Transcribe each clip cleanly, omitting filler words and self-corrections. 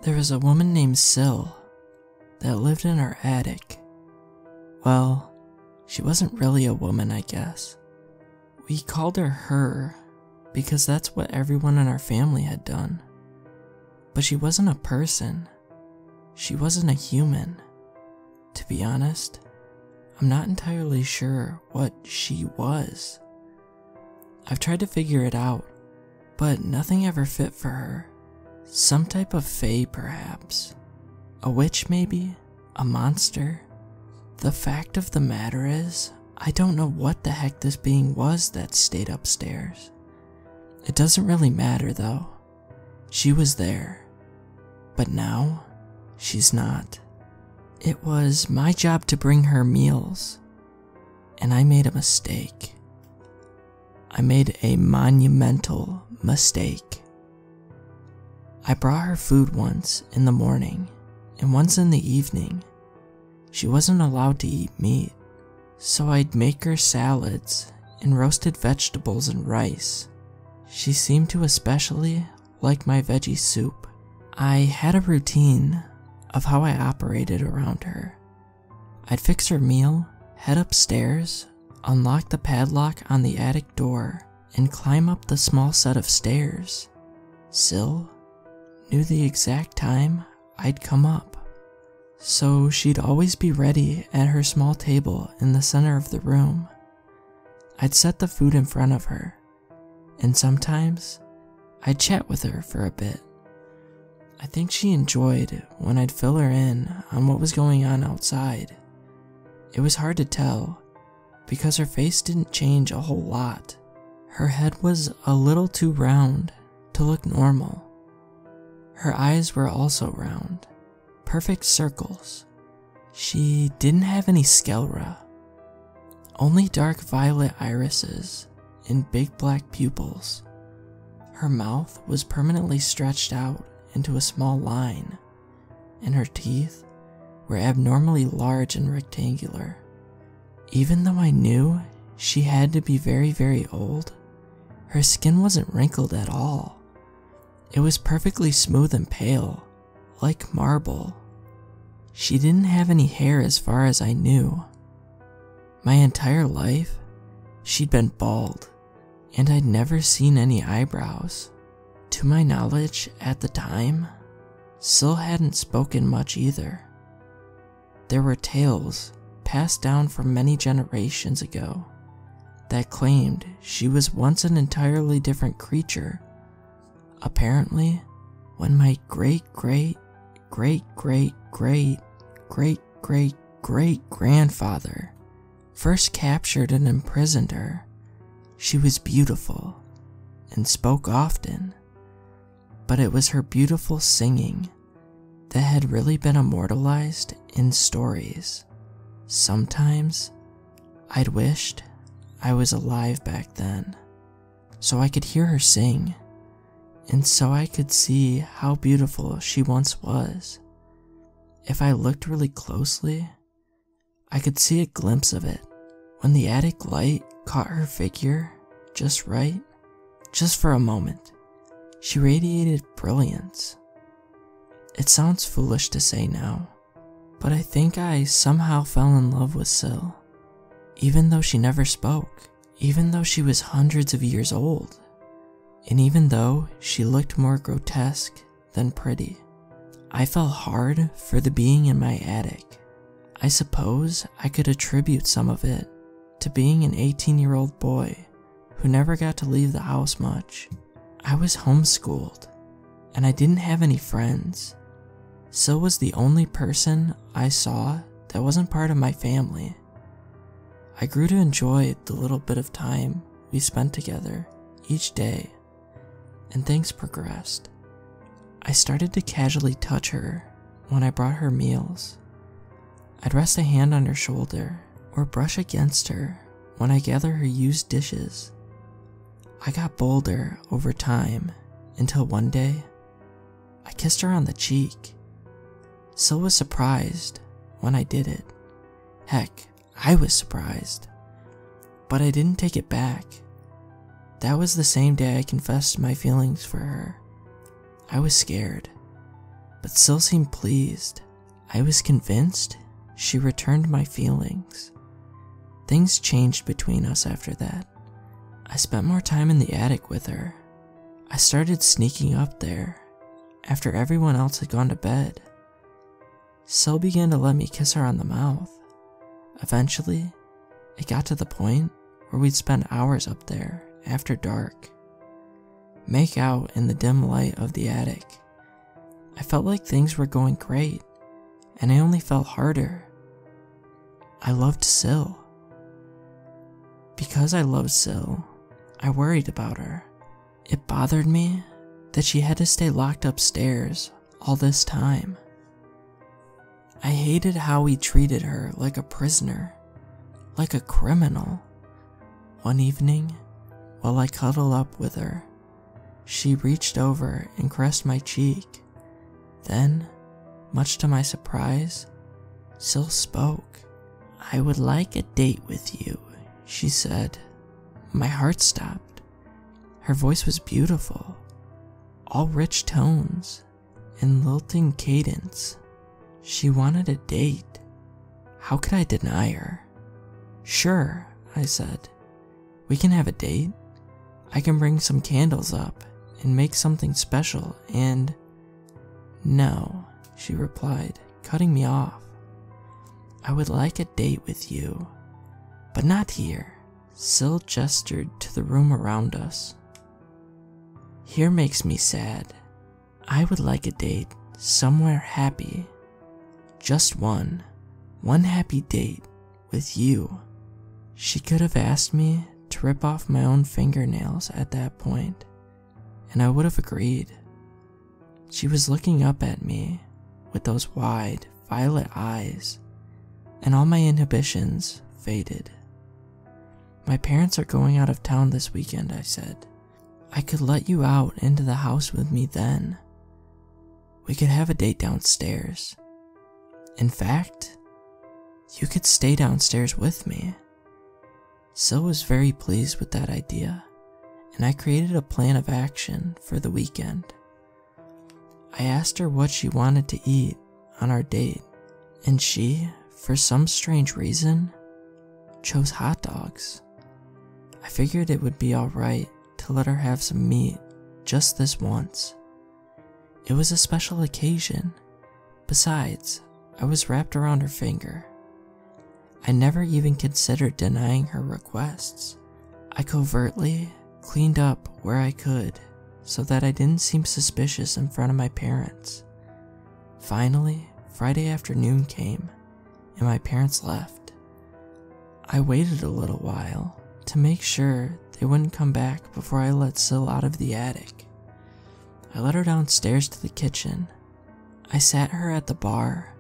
There was a woman named Syl that lived in our attic. Well, she wasn't really a woman, I guess. We called her because that's what everyone in our family had done. But she wasn't a person. She wasn't a human. To be honest, I'm not entirely sure what she was. I've tried to figure it out, but nothing ever fit for her. Some type of fae, perhaps. A witch, maybe? A monster? The fact of the matter is, I don't know what the heck this being was that stayed upstairs. It doesn't really matter, though. She was there. But now, she's not. It was my job to bring her meals, and I made a mistake. I made a monumental mistake. I brought her food once in the morning, and once in the evening. She wasn't allowed to eat meat, so I'd make her salads and roasted vegetables and rice. She seemed to especially like my veggie soup. I had a routine of how I operated around her. I'd fix her meal, head upstairs, unlock the padlock on the attic door, and climb up the small set of stairs. Syl knew the exact time I'd come up, so she'd always be ready at her small table in the center of the room. I'd set the food in front of her, and sometimes I'd chat with her for a bit. I think she enjoyed when I'd fill her in on what was going on outside. It was hard to tell, because her face didn't change a whole lot. Her head was a little too round to look normal. Her eyes were also round, perfect circles. She didn't have any sclera, only dark violet irises and big black pupils. Her mouth was permanently stretched out into a small line, and her teeth were abnormally large and rectangular. Even though I knew she had to be very, very old, her skin wasn't wrinkled at all. It was perfectly smooth and pale, like marble. She didn't have any hair as far as I knew. My entire life, she'd been bald, and I'd never seen any eyebrows. To my knowledge at the time, Syl hadn't spoken much either. There were tales passed down from many generations ago that claimed she was once an entirely different creature. Apparently, when my great-great-great-great-great-great-great-grandfather first captured and imprisoned her, she was beautiful and spoke often. But it was her beautiful singing that had really been immortalized in stories. Sometimes I'd wished I was alive back then, so I could hear her sing, and so I could see how beautiful she once was. If I looked really closely, I could see a glimpse of it when the attic light caught her figure just right, just for a moment. She radiated brilliance. It sounds foolish to say now, but I think I somehow fell in love with Syl, even though she never spoke, even though she was hundreds of years old, and even though she looked more grotesque than pretty. I fell hard for the being in my attic. I suppose I could attribute some of it to being an 18-year-old boy who never got to leave the house much. I was homeschooled, and I didn't have any friends. Syl was the only person I saw that wasn't part of my family. I grew to enjoy the little bit of time we spent together each day, and things progressed. I started to casually touch her when I brought her meals. I'd rest a hand on her shoulder or brush against her when I gather her used dishes. I got bolder over time until one day, I kissed her on the cheek. Syl was surprised when I did it. Heck, I was surprised. But I didn't take it back. That was the same day I confessed my feelings for her. I was scared. but still seemed pleased. I was convinced she returned my feelings. Things changed between us after that. I spent more time in the attic with her. I started sneaking up there after everyone else had gone to bed. Syl began to let me kiss her on the mouth. Eventually, it got to the point where we'd spend hours up there after dark, make out in the dim light of the attic. I felt like things were going great, and I only felt harder. I loved Syl. Because I loved Syl, I worried about her. It bothered me that she had to stay locked upstairs all this time. I hated how he treated her like a prisoner, like a criminal. One evening, while I cuddled up with her, she reached over and caressed my cheek. Then, much to my surprise, Syl spoke. "I would like a date with you," she said. My heart stopped. Her voice was beautiful, all rich tones and lilting cadence. She wanted a date. How could I deny her? "Sure," I said. "We can have a date. I can bring some candles up and make something special and—" "No," she replied, cutting me off. "I would like a date with you, but not here." Syl gestured to the room around us. "Here makes me sad. I would like a date somewhere happy. Just one happy date with you." She could have asked me to rip off my own fingernails at that point, and I would have agreed. She was looking up at me with those wide, violet eyes, and all my inhibitions faded. "My parents are going out of town this weekend," I said. "I could let you out into the house with me then. We could have a date downstairs. In fact, you could stay downstairs with me." Syl was very pleased with that idea, and I created a plan of action for the weekend. I asked her what she wanted to eat on our date, and she, for some strange reason, chose hot dogs. I figured it would be alright to let her have some meat just this once. It was a special occasion. Besides, I was wrapped around her finger. I never even considered denying her requests. I covertly cleaned up where I could so that I didn't seem suspicious in front of my parents. Finally, Friday afternoon came, and my parents left. I waited a little while to make sure they wouldn't come back before I let Syl out of the attic. I led her downstairs to the kitchen. I sat her at the bar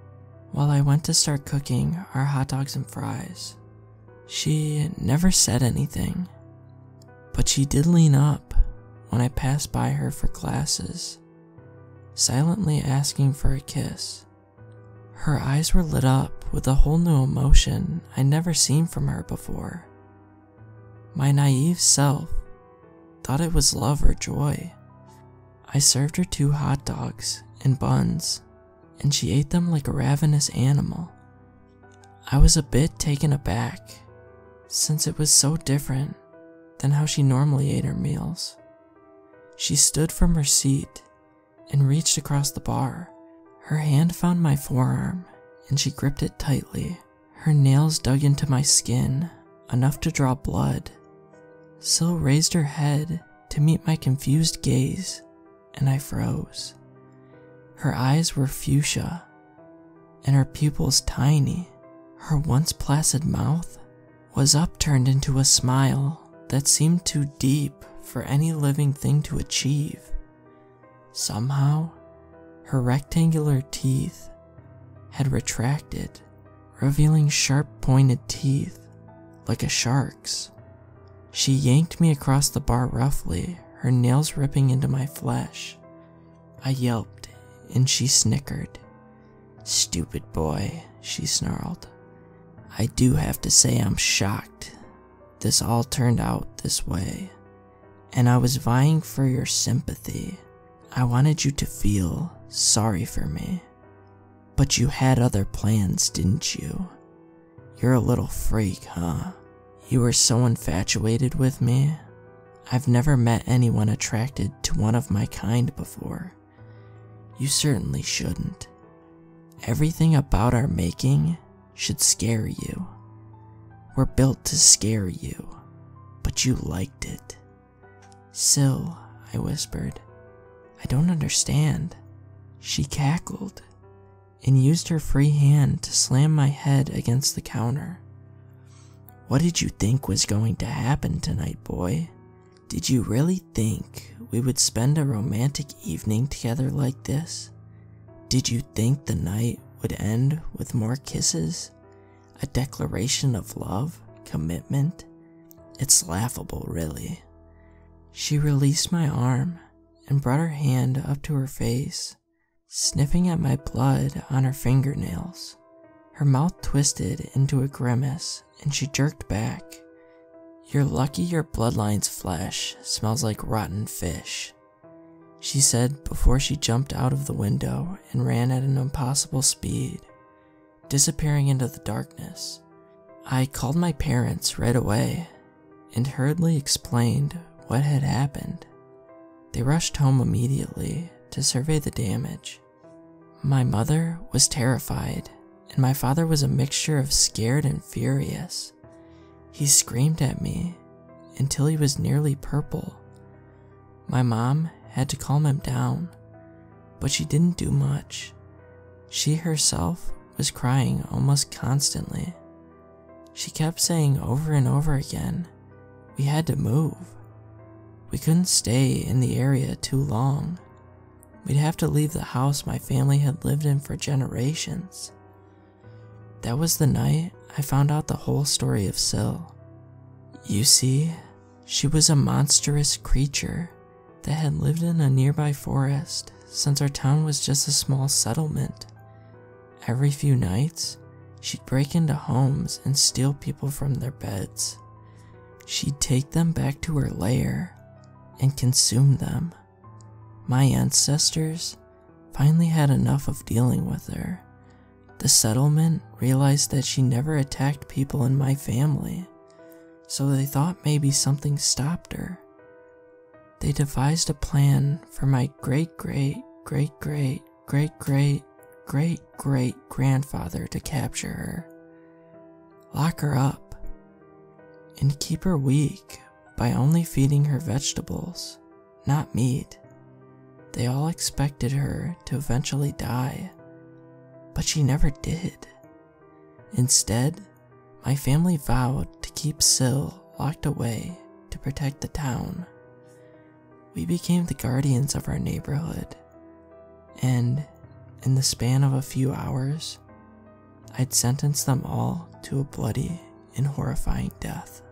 while I went to start cooking our hot dogs and fries. She never said anything, but she did lean up when I passed by her for glasses, silently asking for a kiss. Her eyes were lit up with a whole new emotion I'd never seen from her before. My naive self thought it was love or joy. I served her 2 hot dogs and buns, and she ate them like a ravenous animal. I was a bit taken aback, since it was so different than how she normally ate her meals. She stood from her seat and reached across the bar. Her hand found my forearm, and she gripped it tightly. Her nails dug into my skin, enough to draw blood. Syl raised her head to meet my confused gaze, and I froze. Her eyes were fuchsia, and her pupils tiny. Her once placid mouth was upturned into a smile that seemed too deep for any living thing to achieve. Somehow, her rectangular teeth had retracted, revealing sharp-pointed teeth like a shark's. She yanked me across the bar roughly, her nails ripping into my flesh. I yelped, and she snickered. "Stupid boy," she snarled. "I do have to say I'm shocked this all turned out this way, and I was vying for your sympathy. I wanted you to feel sorry for me. But you had other plans, didn't you? You're a little freak, huh? You were so infatuated with me. I've never met anyone attracted to one of my kind before. You certainly shouldn't. Everything about our making should scare you. We're built to scare you, but you liked it. Syl, I whispered, I don't understand. She cackled and used her free hand to slam my head against the counter. What did you think was going to happen tonight, boy? Did you really think we would spend a romantic evening together like this? Did you think the night would end with more kisses? A declaration of love? Commitment? It's laughable, really. She released my arm and brought her hand up to her face, sniffing at my blood on her fingernails. Her mouth twisted into a grimace and she jerked back. You're lucky your bloodline's flesh smells like rotten fish, she said before she jumped out of the window and ran at an impossible speed, disappearing into the darkness. I called my parents right away and hurriedly explained what had happened. They rushed home immediately to survey the damage. My mother was terrified, and my father was a mixture of scared and furious. He screamed at me until he was nearly purple. My mom had to calm him down, but she didn't do much. She herself was crying almost constantly. She kept saying over and over again, we had to move. We couldn't stay in the area too long. We'd have to leave the house my family had lived in for generations. That was the night I found out the whole story of Syl. You see, she was a monstrous creature that had lived in a nearby forest since our town was just a small settlement. Every few nights, she'd break into homes and steal people from their beds. She'd take them back to her lair and consume them. My ancestors finally had enough of dealing with her. The settlement realized that she never attacked people in my family, so they thought maybe something stopped her. They devised a plan for my great-great-great-great-great-great-great-grandfather to capture her, lock her up, and keep her weak by only feeding her vegetables, not meat. They all expected her to eventually die, but she never did. Instead, my family vowed to keep Syl locked away to protect the town. We became the guardians of our neighborhood, and in the span of a few hours, I'd sentenced them all to a bloody and horrifying death.